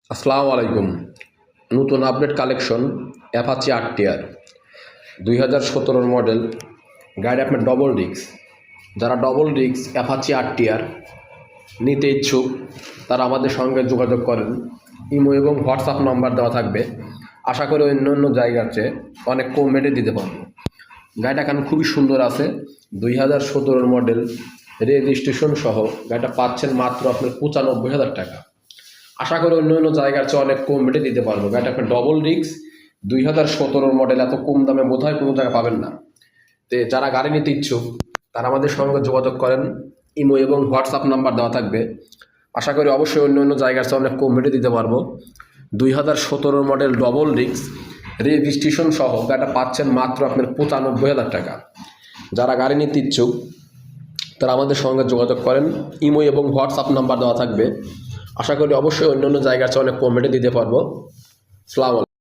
আসসালামু আলাইকুম। নতুন update collection Apache RTR 2017 model গাড়ি আপনার ডবল ডিস্ক। যারা ডবল ডিস্ক অ্যাপাচি আরটিআর নিতে ইচ্ছুক তারা আমাদের সঙ্গে যোগাযোগ করেন। ইমো এবং হোয়াটসঅ্যাপ নাম্বার দেওয়া থাকবে। আশা করি অন্য অন্য জায়গার চেয়ে অনেক কম রেটে দিতে পারবো। গাড়িটা এখন খুবই সুন্দর আছে। 2017 মডেল রেজিস্ট্রেশন সহ গাড়িটা পাচ্ছেন মাত্র আপনার 95,000 টাকা। আশা করি অন্য অন্য জায়গার চেয়ে অনেক কম রেটে দিতে পারবো। গাড়িটা আপনার ডবল ডিস্ক 2017 মডেল, এত কম দামে বোধহয় কোনো জায়গায় পাবেন না। তো যারা গাড়ি নিতে ইচ্ছুক তারা আমাদের সঙ্গে যোগাযোগ করেন। ইমো এবং হোয়াটসঅ্যাপ নাম্বার দেওয়া থাকবে। আশা করি অবশ্যই অন্য অন্য জায়গার চেয়ে অনেক কম রেটে দিতে পারবো। 2017 মডেল ডবল ডিস্ক রেজিস্ট্রেশন সহ গাড়িটা পাচ্ছেন মাত্র আপনার 95,000 টাকা। যারা গাড়ি নিতে ইচ্ছুক তারা আমাদের সঙ্গে যোগাযোগ করেন। ইমো এবং হোয়াটসঅ্যাপ নাম্বার দেওয়া থাকবে। আশা করি অবশ্যই অন্য অন্য জায়গার চেয়ে অনেক কম রেটে দিতে পারবো। আসসালামু আলাইকুম।